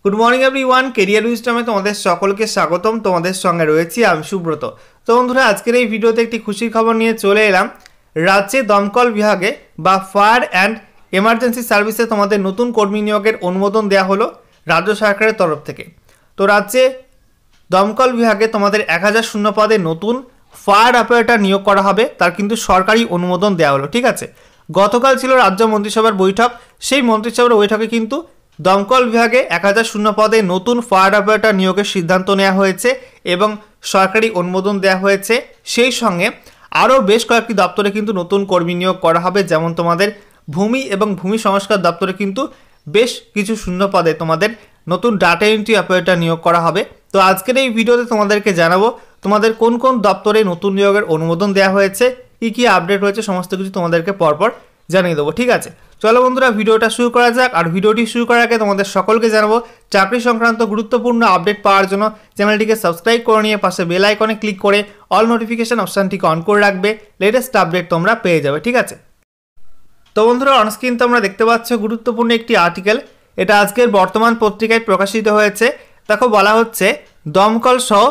Good morning everyone, career উইজডমে তোমাদের সকলকে স্বাগতম। তোমাদের সঙ্গে রয়েছি আমি সুব্রত। তো বন্ধুরা, আজকের এই ভিডিওতে একটি খুশির খবর নিয়ে চলে এলাম। রাজ্যে দমকল বিভাগে বা ফায়ার অ্যান্ড এমার্জেন্সি সার্ভিসে তোমাদের নতুন কর্মী নিয়োগের অনুমোদন দেওয়া হলো রাজ্য সরকারের তরফ থেকে। তো রাজ্যে দমকল বিভাগে তোমাদের 1000 শূন্য পদে নতুন ফায়ার অপারেটর নিয়োগ করা হবে, তার কিন্তু সরকারি অনুমোদন দেওয়া হলো। ঠিক আছে, গতকাল ছিল রাজ্য মন্ত্রিসভার বৈঠক। সেই মন্ত্রিসভার বৈঠকে কিন্তু দমকল বিভাগে 1000 শূন্য পদে নতুন ফায়ার অপারেটর নিয়োগের সিদ্ধান্ত নেওয়া হয়েছে এবং সরকারি অনুমোদন দেওয়া হয়েছে। সেই সঙ্গে আরও বেশ কয়েকটি দপ্তরে কিন্তু নতুন কর্মী নিয়োগ করা হবে, যেমন তোমাদের ভূমি এবং ভূমি সংস্কার দপ্তরে কিন্তু বেশ কিছু শূন্য পদে তোমাদের নতুন ডাটা এন্ট্রি অপারেটর নিয়োগ করা হবে। তো আজকের এই ভিডিওতে তোমাদেরকে জানাবো তোমাদের কোন কোন দপ্তরে নতুন নিয়োগের অনুমোদন দেওয়া হয়েছে, কী কী আপডেট হয়েছে, সমস্ত কিছু তোমাদেরকে পরপর জানিয়ে দেবো। ঠিক আছে, চলো বন্ধুরা ভিডিওটা শুরু করা যাক। আর ভিডিওটি শুরু করার আগে তোমাদের সকলকে জানাবো চাকরি সংক্রান্ত গুরুত্বপূর্ণ আপডেট পাওয়ার জন্য চ্যানেলটিকে সাবস্ক্রাইব করে নিয়ে পাশে বেল আইকনে ক্লিক করে অল নোটিফিকেশন অপশানটিকে অন করে রাখবে। লেটেস্ট আপডেট তোমরা পেয়ে যাবে। ঠিক আছে, তো বন্ধুরা অনস্ক্রিন তোমরা দেখতে পাচ্ছ গুরুত্বপূর্ণ একটি আর্টিকেল। এটা আজকের বর্তমান পত্রিকায় প্রকাশিত হয়েছে। দেখো, বলা হচ্ছে দমকল সহ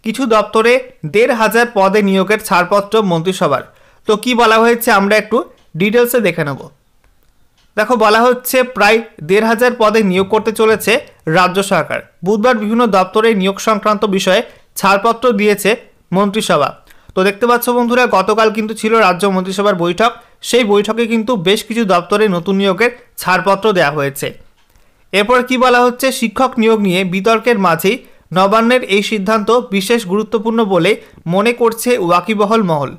কিছু দপ্তরে 1500 পদে নিয়োগের ছাড়পত্র মন্ত্রিসভার। তো কি বলা হয়েছে আমরা একটু ডিটেলসে দেখে নেব। দেখো, বলা হচ্ছে প্রায় 1500 পদে নিয়োগ করতে চলেছে রাজ্য সরকার। বুধবার বিভিন্ন দপ্তরে নিয়োগ সংক্রান্ত বিষয়ে ছাড়পত্র দিয়েছে মন্ত্রিসভা। তো দেখতে পাচ্ছ বন্ধুরা, গতকাল কিন্তু ছিল রাজ্য মন্ত্রিসভার বৈঠক। সেই বৈঠকে কিন্তু বেশ কিছু দপ্তরে নতুন নিয়োগের ছাড়পত্র দেওয়া হয়েছে। এরপর কি বলা হচ্ছে, শিক্ষক নিয়োগ নিয়ে বিতর্কের মাঝেই নবান্নের এই সিদ্ধান্ত বিশেষ গুরুত্বপূর্ণ বলে মনে করছে ওয়াকিবহল মহল।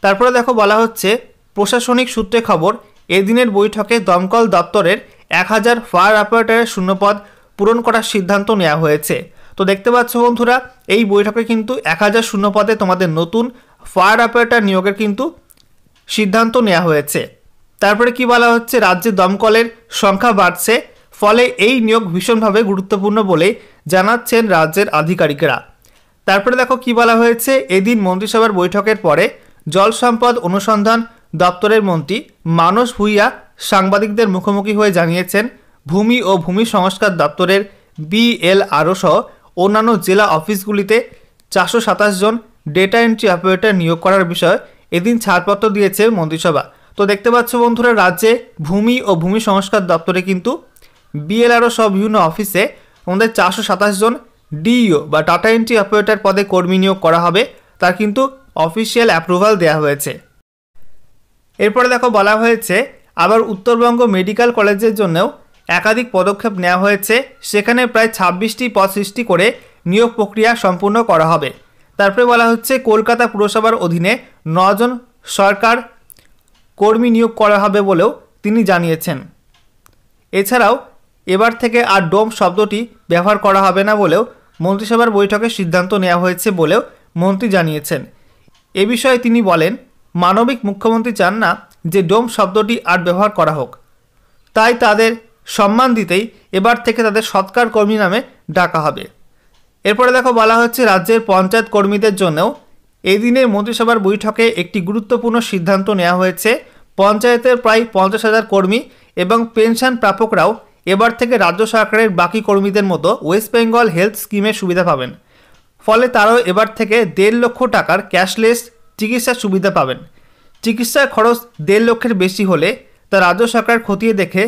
তারপরে দেখো, বলা হচ্ছে প্রশাসনিক সূত্রে খবর, এদিনের বৈঠকে দমকল দপ্তরের 1000 ফায়ার অপারেটরের শূন্যপদ পূরণ করার সিদ্ধান্ত নেওয়া হয়েছে। তো দেখতে পাচ্ছ বন্ধুরা, এই বৈঠকে কিন্তু 1000 শূন্যপদে তোমাদের নতুন ফায়ার অপারেটর নিয়োগের কিন্তু সিদ্ধান্ত নেওয়া হয়েছে। তারপরে কি বলা হচ্ছে, রাজ্যে দমকলের সংখ্যা বাড়ছে, ফলে এই নিয়োগ ভীষণভাবে গুরুত্বপূর্ণ বলে জানাচ্ছেন রাজ্যের আধিকারিকেরা। তারপরে দেখো কি বলা হয়েছে, এদিন মন্ত্রিসভার বৈঠকের পরে জল সম্পদ অনুসন্ধান দপ্তরের মন্ত্রী মানস ভূঁইয়া সাংবাদিকদের মুখোমুখি হয়ে জানিয়েছেন, ভূমি ও ভূমি সংস্কার দপ্তরের BLRO সহ অন্যান্য জেলা অফিসগুলিতে 427 জন ডেটা এন্ট্রি অপারেটর নিয়োগ করার বিষয়ে এদিন ছাড়পত্র দিয়েছে মন্ত্রিসভা। তো দেখতে পাচ্ছ বন্ধুরা, রাজ্যে ভূমি ও ভূমি সংস্কার দপ্তরে কিন্তু BLRO সহ বিভিন্ন অফিসে আমাদের 427 জন DEO বা ডাটা এন্ট্রি অপারেটর পদে কর্মী নিয়োগ করা হবে, তার কিন্তু অফিসিয়াল অ্যাপ্রুভাল দেওয়া হয়েছে। এরপরে দেখো, বলা হয়েছে আবার উত্তরবঙ্গ মেডিকেল কলেজের জন্যও একাধিক পদক্ষেপ নেওয়া হয়েছে, সেখানে প্রায় 26টি পদ সৃষ্টি করে নিয়োগ প্রক্রিয়া সম্পূর্ণ করা হবে। তারপরে বলা হচ্ছে কলকাতা পুরসভার অধীনে 9 জন সরকার কর্মী নিয়োগ করা হবে বলেও তিনি জানিয়েছেন। এছাড়াও এবার থেকে আর ডোম শব্দটি ব্যবহার করা হবে না বলেও মন্ত্রিসভার বৈঠকে সিদ্ধান্ত নেওয়া হয়েছে বলেও মন্ত্রী জানিয়েছেন। এ বিষয়ে তিনি বলেন, মানবিক মুখ্যমন্ত্রী চান না যে ডোম শব্দটি আর ব্যবহার করা হোক, তাই তাদের সম্মান দিতেই এবার থেকে তাদের সৎকার কর্মী নামে ডাকা হবে। এরপরে দেখো, বলা হচ্ছে রাজ্যের পঞ্চায়েত কর্মীদের জন্যও এই দিনের মন্ত্রিসভার বৈঠকে একটি গুরুত্বপূর্ণ সিদ্ধান্ত নেওয়া হয়েছে। পঞ্চায়েতের প্রায় 50,000 কর্মী এবং পেনশন প্রাপকরাও এবার থেকে রাজ্য সরকারের বাকি কর্মীদের মতো ওয়েস্ট বেঙ্গল হেলথ স্কিমের সুবিধা পাবেন। ফলে তারাও এবার থেকে 1.5 লক্ষ টাকার ক্যাশলেস চিকিৎসার সুবিধা পাবেন। চিকিৎসার খরচ 1.5 লক্ষের বেশি হলে তা রাজ্য সরকার খতিয়ে দেখে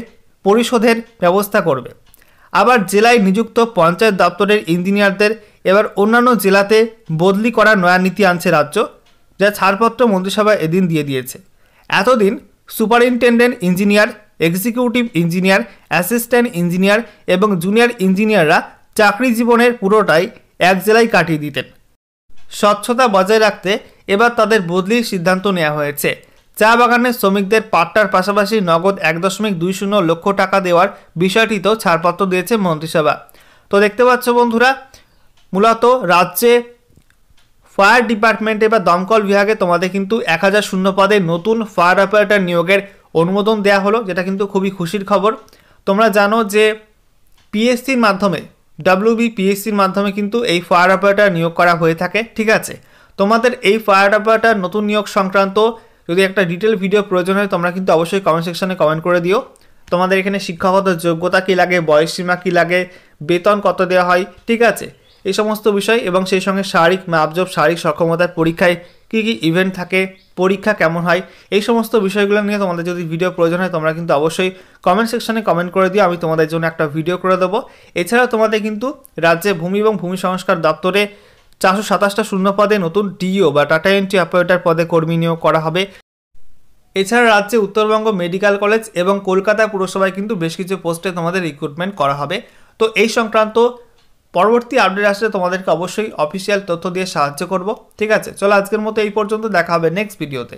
পরিশোধের ব্যবস্থা করবে। আবার জেলায় নিযুক্ত পঞ্চায়েত দপ্তরের ইঞ্জিনিয়ারদের এবার অন্যান্য জেলাতে বদলি করার নয়া নীতি আনছে রাজ্য, যা ছাড়পত্র মন্ত্রিসভা এদিন দিয়ে দিয়েছে। এতদিন superintendent engineer, executive engineer, assistant engineer এবং জুনিয়র ইঞ্জিনিয়াররা চাকরি জীবনের পুরোটাই এক জেলায় কাটিয়ে দিতেন। স্বচ্ছতা বজায় রাখতে এবার তাদের বদলির সিদ্ধান্ত নেওয়া হয়েছে। চা বাগানের শ্রমিকদের পাট্টার পাশাপাশি নগদ 1.20 লক্ষ টাকা দেওয়ার বিষয়টিতেও ছাড়পত্র দিয়েছে মন্ত্রিসভা। তো দেখতে পাচ্ছ বন্ধুরা, মূলত রাজ্যে ফায়ার ডিপার্টমেন্টে বা দমকল বিভাগে তোমাদের কিন্তু 1000 শূন্য পদে নতুন ফায়ার অপারেটর নিয়োগের অনুমোদন দেওয়া হলো, যেটা কিন্তু খুবই খুশির খবর। তোমরা জানো যে PSCর মাধ্যমে WBPSCর মাধ্যমে কিন্তু এই ফায়ার অপারেটর নিয়োগ করা হয়ে থাকে। ঠিক আছে, তোমাদের এই ফায়ার অপারেটর নতুন নিয়োগ সংক্রান্ত যদি একটা ডিটেল ভিডিও প্রয়োজন হয় তোমরা কিন্তু অবশ্যই কমেন্ট সেকশনে কমেন্ট করে দিও। তোমাদের এখানে শিক্ষাগত যোগ্যতা কী লাগে, বয়সসীমা কী লাগে বেতন কত দেওয়া হয়, ঠিক আছে, এই সমস্ত বিষয় এবং সেই সঙ্গে শারীরিক মাপজোপ, শারীরিক সক্ষমতার পরীক্ষায় কী কী ইভেন্ট থাকে, পরীক্ষা কেমন হয়, এই সমস্ত বিষয়গুলো নিয়ে তোমাদের যদি ভিডিও প্রয়োজন হয় তোমরা কিন্তু অবশ্যই কমেন্ট সেকশনে কমেন্ট করে দিও, আমি তোমাদের জন্য একটা ভিডিও করে দেবো। এছাড়াও তোমাদের কিন্তু রাজ্যে ভূমি এবং ভূমি সংস্কার দপ্তরে 427টা শূন্য পদে নতুন ডিও বা ডাটা এন্ট্রি অপারেটর পদে কর্মী নিয়োগ করা হবে। এছাড়া রাজ্যে উত্তরবঙ্গ মেডিকেল কলেজ এবং কলকাতা পুরসভায় কিন্তু বেশ কিছু পোস্টে তোমাদের রিক্রুটমেন্ট করা হবে। তো এই সংক্রান্ত পরবর্তী আপডেট আসলে তোমাদেরকে অবশ্যই অফিসিয়াল তথ্য দিয়ে সাহায্য করব। ঠিক আছে, চলো আজকের মতো এই পর্যন্ত, দেখা হবে নেক্সট ভিডিওতে।